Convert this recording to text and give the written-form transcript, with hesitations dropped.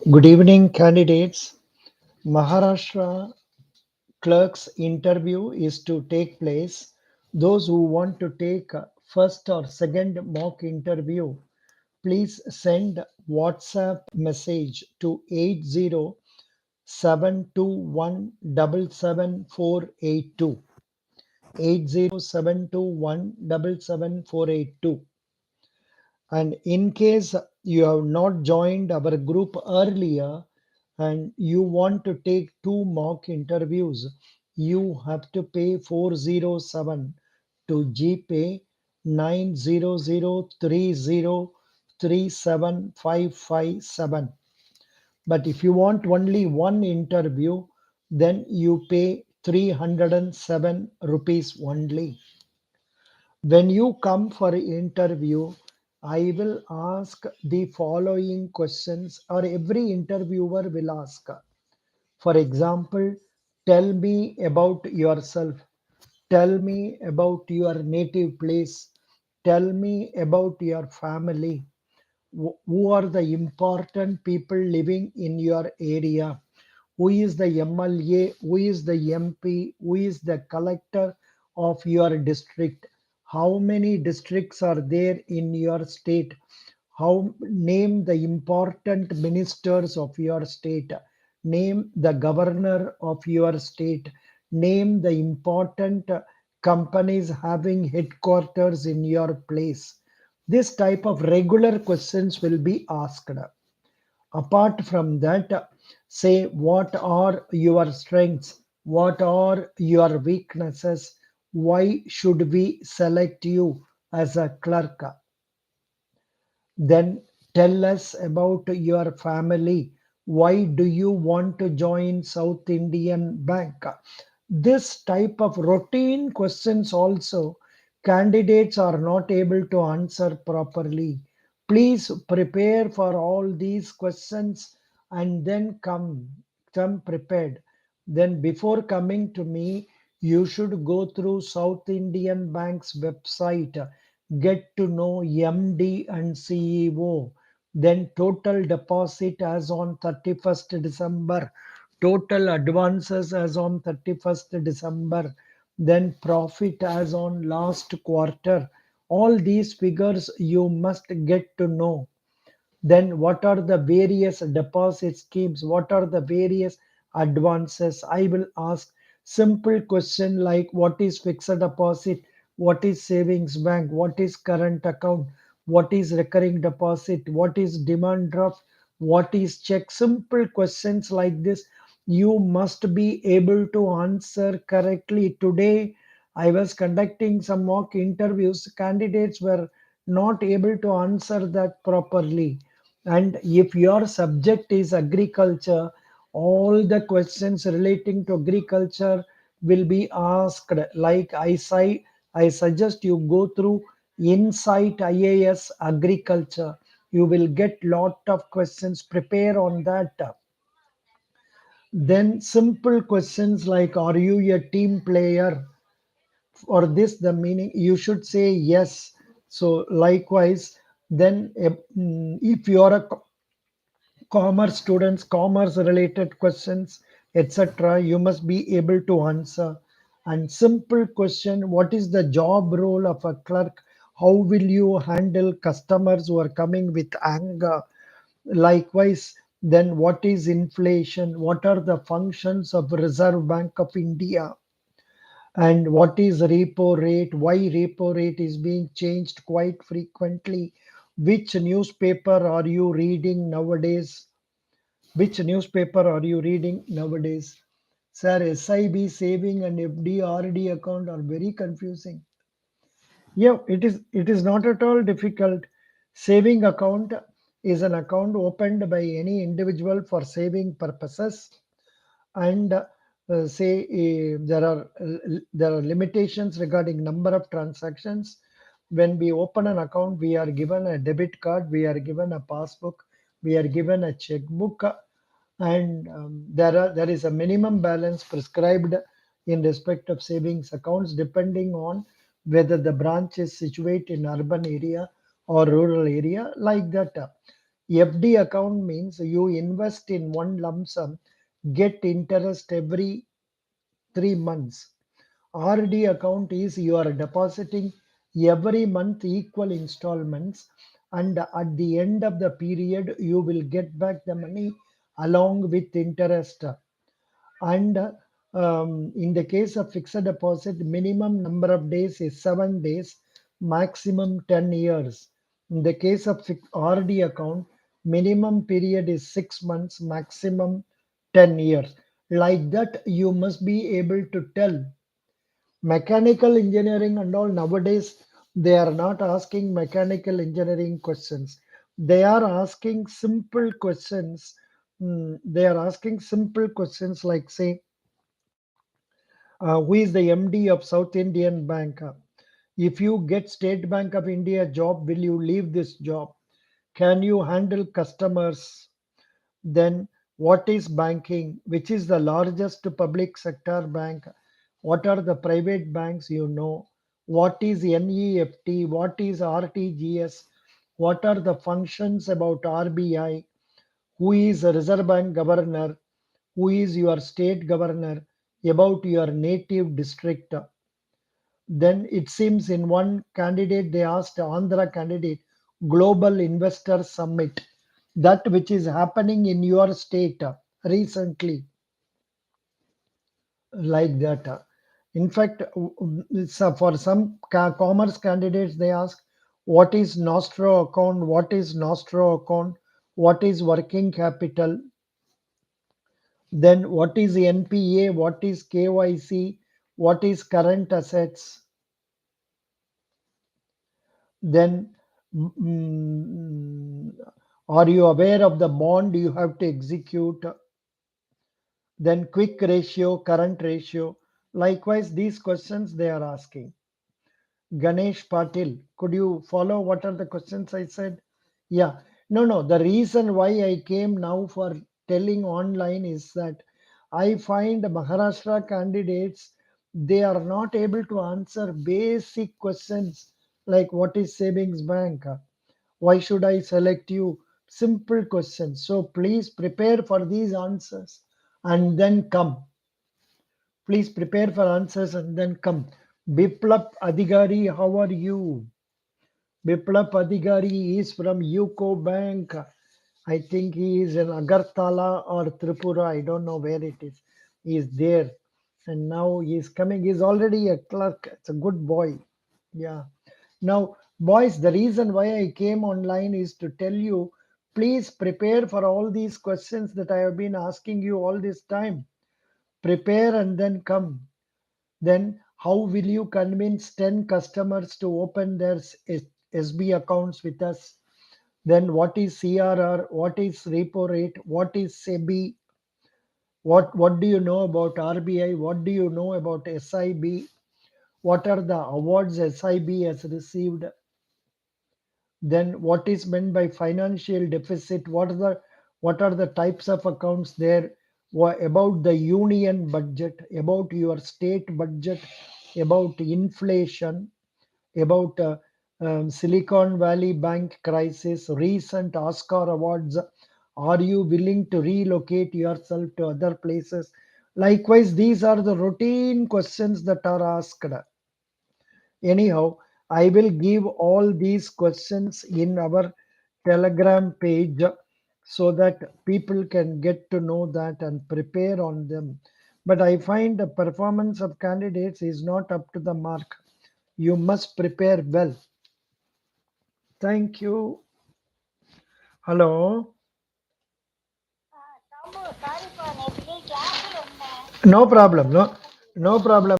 Good evening, candidates. Maharashtra clerk's interview is to take place. Those who want to take first or second mock interview, please send WhatsApp message to 8072177482. 8072177482. And in case you have not joined our group earlier and you want to take two mock interviews, you have to pay 407 to GPay 90030375557. But if you want only one interview, then you pay 307 rupees only. When you come for an interview, I will ask the following questions, or every interviewer will ask. For example, tell me about yourself. Tell me about your native place. Tell me about your family. Who are the important people living in your area? Who is the MLA? Who is the MP? Who is the collector of your district? How many districts are there in your state? How name the important ministers of your state? Name the governor of your state. Name the important companies having headquarters in your place. This type of regular questions will be asked. Apart from that, say what are your strengths, what are your weaknesses, why should we select you as a clerk? Then tell us about your family. Why do you want to join South Indian Bank? This type of routine questions also candidates are not able to answer properly. Please prepare for all these questions and then come prepared. Then before coming to me, you should go through South Indian Bank's website, get to know MD and CEO, then total deposit as on 31st December, total advances as on 31st December, then profit as on last quarter. All these figures you must get to know. Then what are the various deposit schemes? What are the various advances? I will ask simple question like what is fixed deposit? What is savings bank? What is current account? What is recurring deposit? What is demand draft? What is check? Simple questions like this. You must be able to answer correctly. Today, I was conducting some mock interviews. Candidates were not able to answer that properly. And if your subject is agriculture, all the questions relating to agriculture will be asked. Like I suggest you go through Insight IAS Agriculture. You will get lot of questions. Prepare on that. Then simple questions like, are you a team player? For this, the meaning you should say yes. So likewise, then if you are a commerce students, commerce related questions, etc., you must be able to answer. And simple question, what is the job role of a clerk? How will you handle customers who are coming with anger? Likewise, then what is inflation? What are the functions of Reserve Bank of India? And what is repo rate? Why repo rate is being changed quite frequently? Which newspaper are you reading nowadays? Which newspaper are you reading nowadays? Sir, SIB saving and FD RD account are very confusing. Yeah, it is not at all difficult. Saving account is an account opened by any individual for saving purposes, and say there are limitations regarding number of transactions. When we open an account, we are given a debit card, we are given a passbook, we are given a checkbook, and there is a minimum balance prescribed in respect of savings accounts depending on whether the branch is situated in urban area or rural area, like that. FD account means you invest in one lump sum, get interest every 3 months. RD account is you are depositing every month equal installments, and at the end of the period you will get back the money along with interest. And in the case of fixed deposit, minimum number of days is 7 days, maximum 10 years. In the case of RD account, minimum period is 6 months, maximum 10 years. Like that, you must be able to tell. Mechanical engineering and all nowadays, they are not asking mechanical engineering questions. They are asking simple questions. They are asking simple questions like, say, who is the MD of South Indian Bank? If you get State Bank of India job, will you leave this job? Can you handle customers? Then what is banking? Which is the largest public sector bank? What are the private banks you know? What is NEFT? What is RTGS? What are the functions about RBI? Who is a Reserve Bank governor? Who is your state governor? About your native district. Then it seems in one candidate they asked Andhra candidate Global Investor Summit, that which is happening in your state recently, like that. In fact, for some commerce candidates they ask what is Nostro account, what is Nostro account, what is working capital, then what is NPA, what is KYC, what is current assets. Then, mm, are you aware of the bond you have to execute? Then, quick ratio, current ratio. Likewise, these questions they are asking. Ganesh Patil, could you follow what are the questions I said? Yeah, no. The reason why I came now for telling online is that I find Maharashtra candidates they are not able to answer basic questions like what is savings bank? Why should I select you? Simple questions. So please prepare for these answers and then come. Please prepare for answers and then come. Biplap Adhigari, how are you? Biplap Adhigari is from UCO Bank. I think he is in Agartala or Tripura. I don't know where it is. He is there. And now he is coming. He's already a clerk. It's a good boy. Yeah. Now, boys, the reason why I came online is to tell you please prepare for all these questions that I have been asking you all this time. Prepare and then come. Then, how will you convince 10 customers to open their SB accounts with us? Then, what is CRR? What is repo rate? What is SEBI? What do you know about RBI? What do you know about SIB? What are the awards SIB has received? Then what is meant by financial deficit? What are the types of accounts there? About the union budget, about your state budget, about inflation, about Silicon Valley Bank crisis, recent Oscar awards. Are you willing to relocate yourself to other places? Likewise, these are the routine questions that are asked. Anyhow, I will give all these questions in our Telegram page so that people can get to know that and prepare on them. But I find the performance of candidates is not up to the mark. You must prepare well. Thank you. Hello. No problem. No problem.